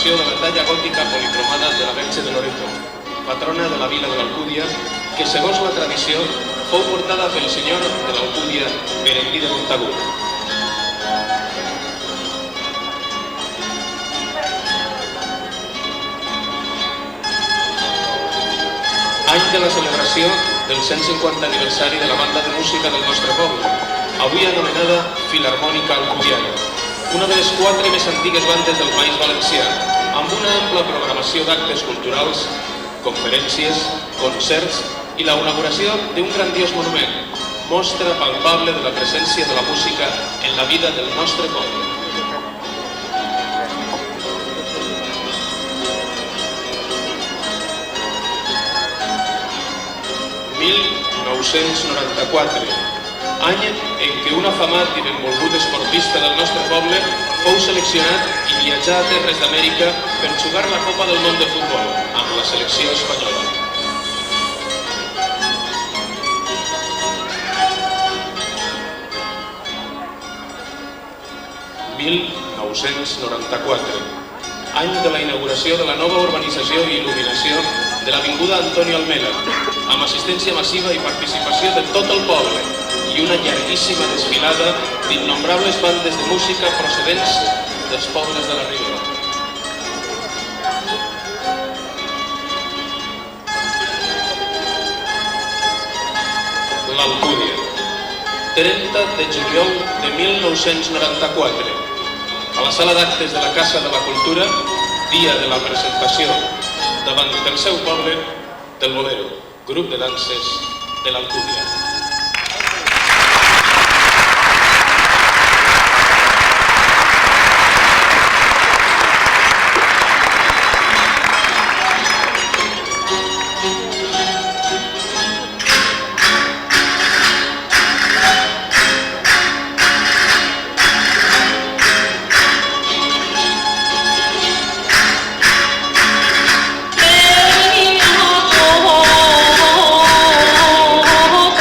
celebració de la talla gòtica policromada de la Verge de Loreto, patrona de la vila de l'Alcúdia, que, segons la tradició, fou portada pel senyor de l'Alcúdia, Berenguí de Montagut. Any de la celebració del 150 aniversari de la banda de música del nostre poble, avui anomenada Filarmònica Alcudiana, una de les 4 més antigues bandes del País Valencià, amb una ampla programació d'actes culturals, conferències, concerts i la inauguració d'un grandiós monument, mostra palpable de la presència de la música en la vida del nostre poble. (1994), any en què un afamat i benvolgut esportista del nostre poble fou seleccionat i viatjà a terres d'Amèrica per jugar la Copa del Món de Futbol amb la selecció espanyola. (1994), any de la inauguració de la nova urbanització i il·luminació de l'Avinguda Antonio Almela, amb assistència massiva i participació de tot el poble i una llarguíssima desfilada d'innombrables bandes de música procedents dels pobles de la Ribera. L'Alcúdia, 30 de juliol de 1994, a la sala d'actes de la Casa de la Cultura, dia de la presentació davant del seu poble del Bolero, grup de danses de l'Alcúdia. Oh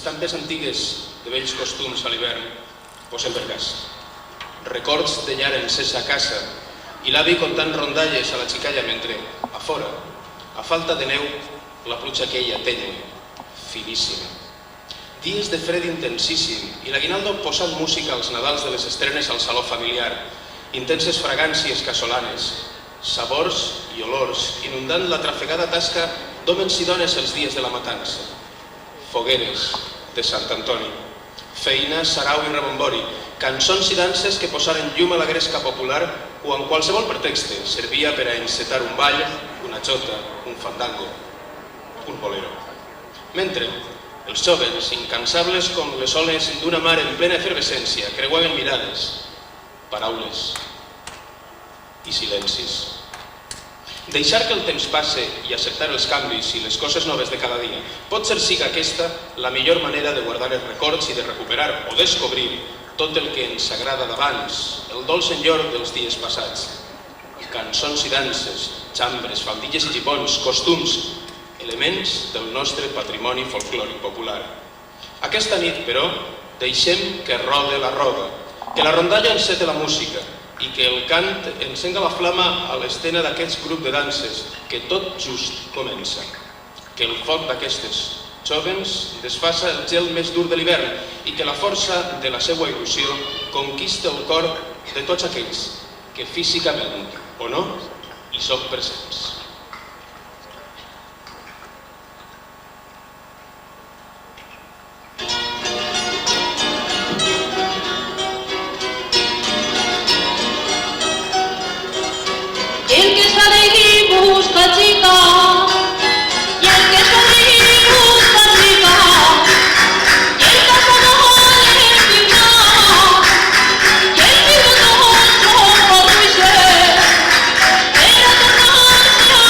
estampes antigues de vells costums a l'hivern, posem per cas. Records de llar encesa a casa i l'avi contant rondalles a la xicalla mentre, a fora, a falta de neu, la pluja aquella tènue, finíssima. Dies de fred intensíssim i l'aguinaldo posant música als Nadals de les estrenes al saló familiar, intenses fragàncies casolanes, sabors i olors inundant la trafegada tasca d'hòmens i dones els dies de la matança. Fogueres de Sant Antoni, feina, sarau i rebombori, cançons i danses que posaren llum a la gresca popular quan qualsevol pretexte servia per a encetar un ball, una xota, un fandango, un bolero. Mentre els jóvens, incansables com les oles d'una mar en plena efervescència, creuaven mirades, paraules i silencis. Deixar que el temps passe i acceptar els canvis i les coses noves de cada dia potser siga aquesta la millor manera de guardar els records i de recuperar o descobrir tot el que ens agrada d'abans, el dolç enyor dels dies passats. Cançons i danses, xambres, faldilles i gipons, costums, elements del nostre patrimoni folclòric popular. Aquesta nit, però, deixem que rode la roda, que la rondalla encete la música i que el cant encenga la flama a l'escena d'aquest grup de danses que tot just comença. Que el foc d'aquestes jóvens desfassa el gel més dur de l'hivern i que la força de la seva il·lusió conquista el cor de tots aquells que físicament o no hi són presents. El que està d'ahir busca xica, i el que està d'ahir busca xica, i el caçador el viurà, i el viuró son per ruixer, per a tornar-se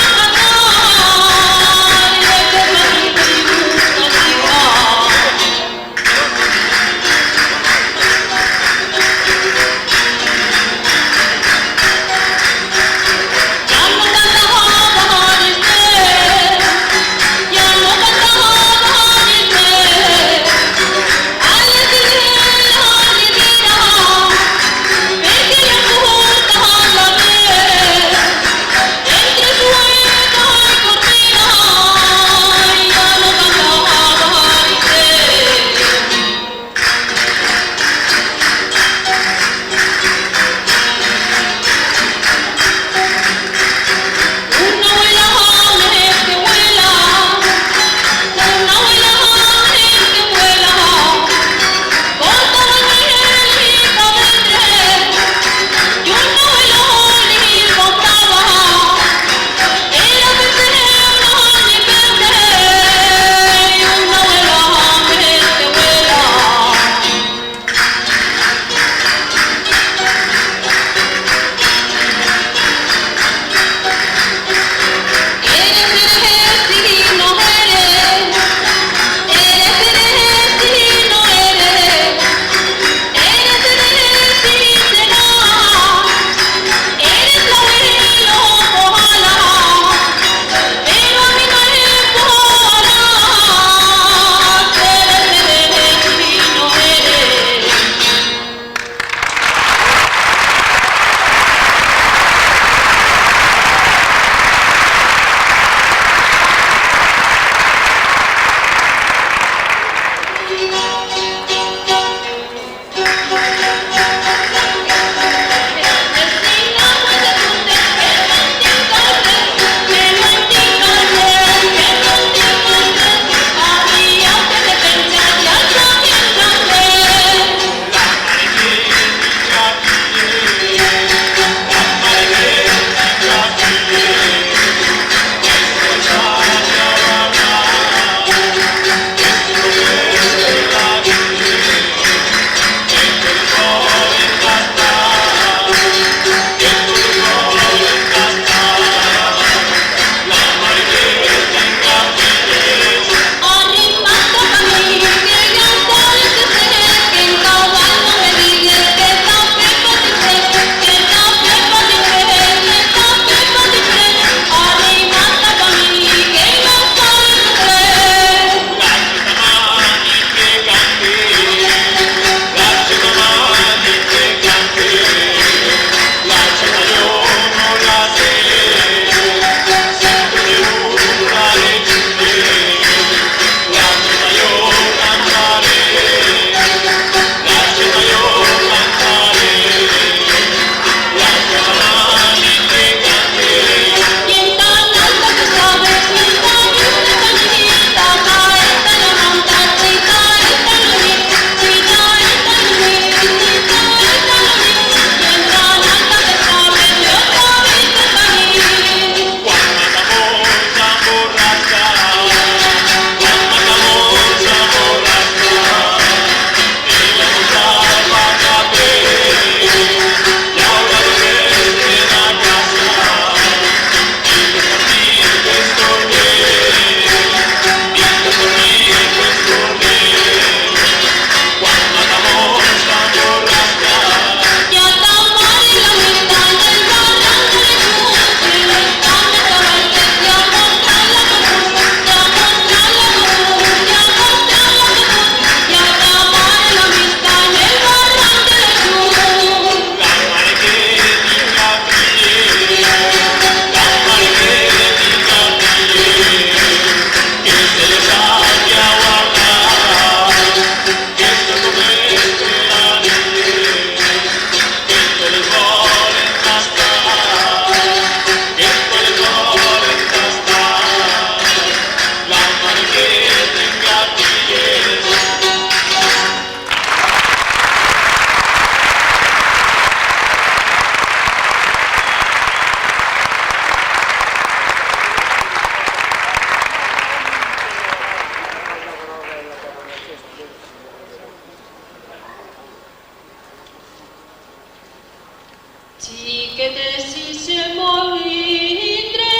Chiquetesísimo litre,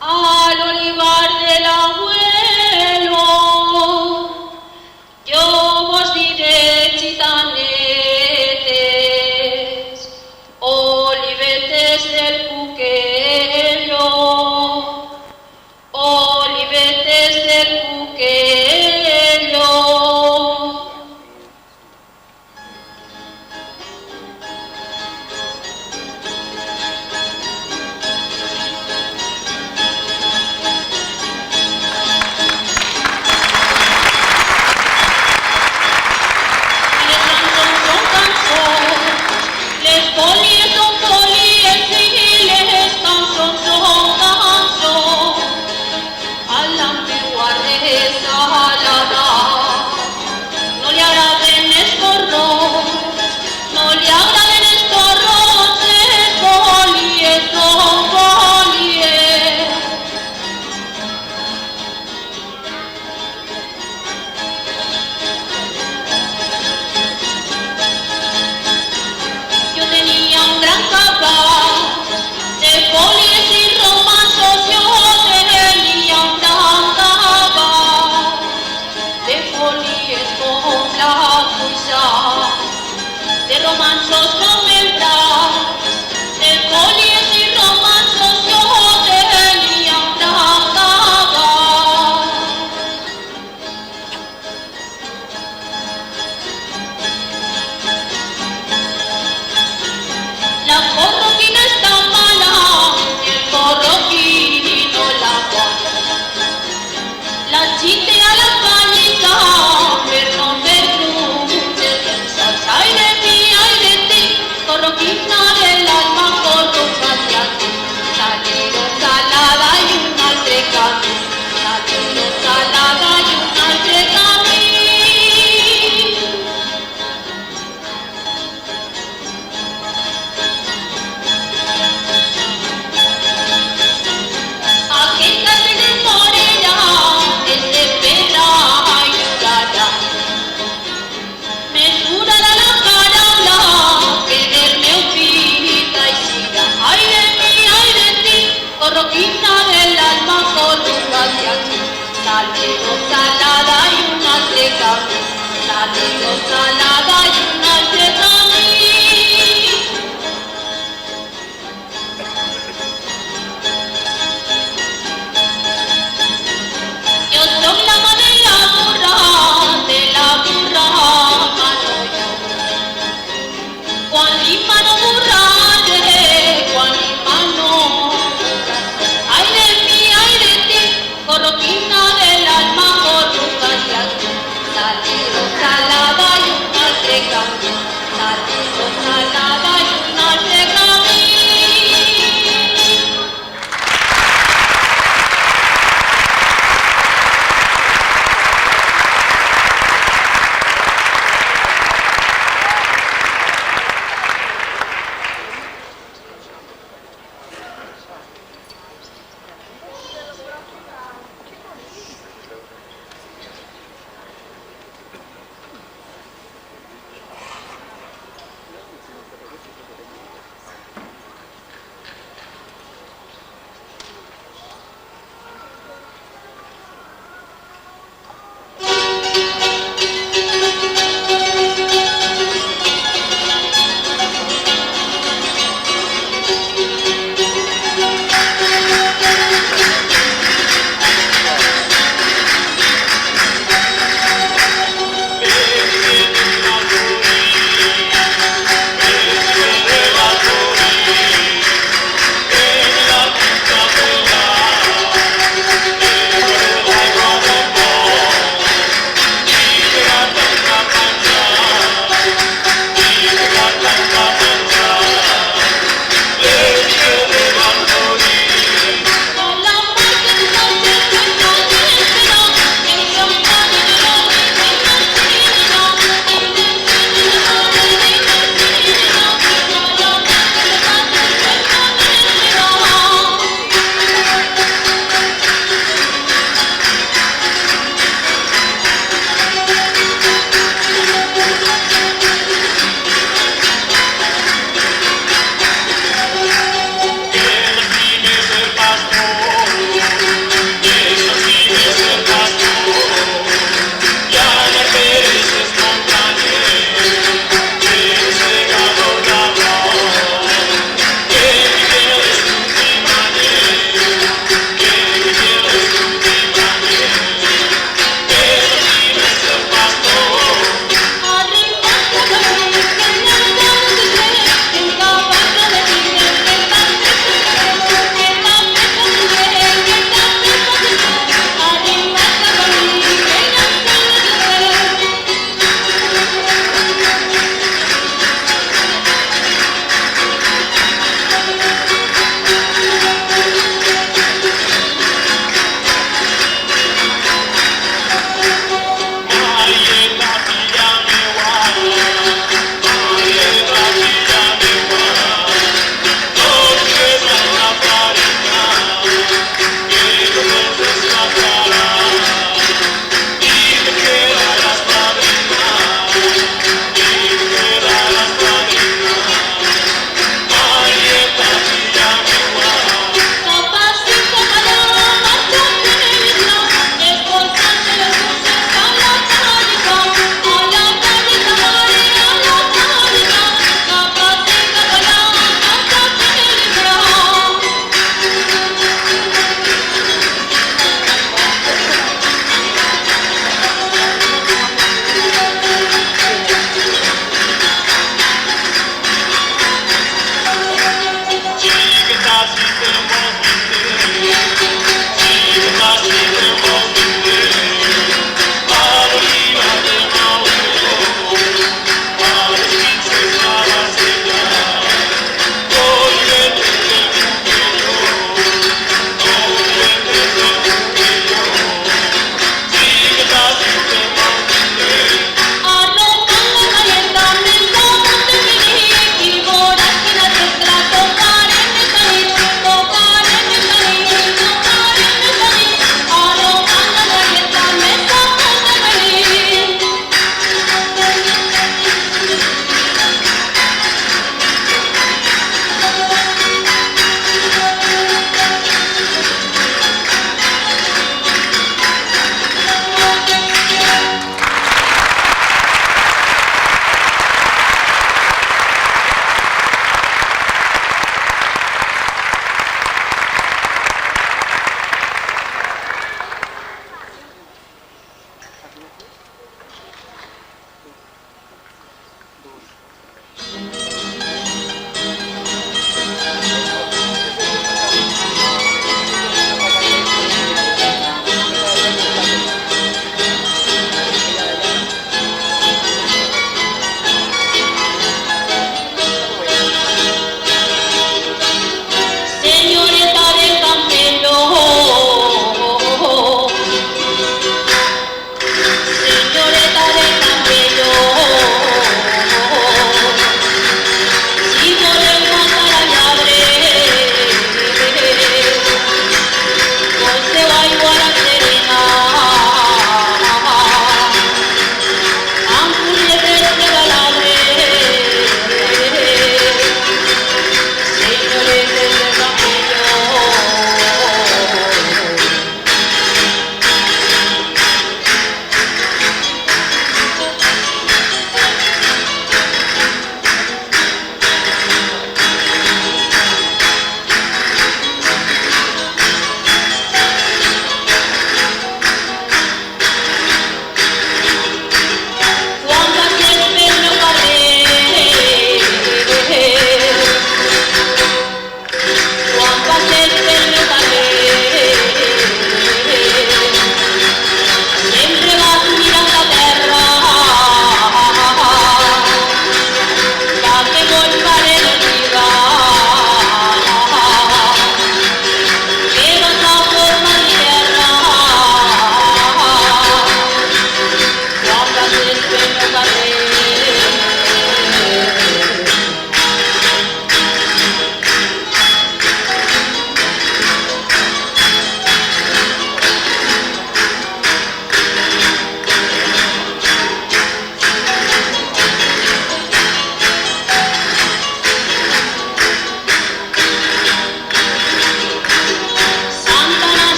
al olivar del abuelo, yo vos diré chitanetes, olivetes del cuquello, olivetes del cuquello. Les polies son polies y les cançons son cançons. A l'antigua resalada no li agraden els torrons, no li agraden els torrons, les polies son polies. Yo tenía un gran cabal de polies y romanzos, yo tenía un gran cabal de polies con la fuerza, de romanzos con el bras, de polies y romanzos, yo tenía un gran cabal. La corroquina está mala, el corroquino la guarda. La chite a la panica, perdón, ay de ti, corroquina del alma, corroca hacia ti. Salero salada y un altre camí, salero salada y un altre camí. Aquel que se morirà és de pedra i durarà. Més durarà la paraula que del meu pit eixirà. Ai de ti, corroquina del alma, corruca hacia aquí. Salero salada i un altre camí, salero salada.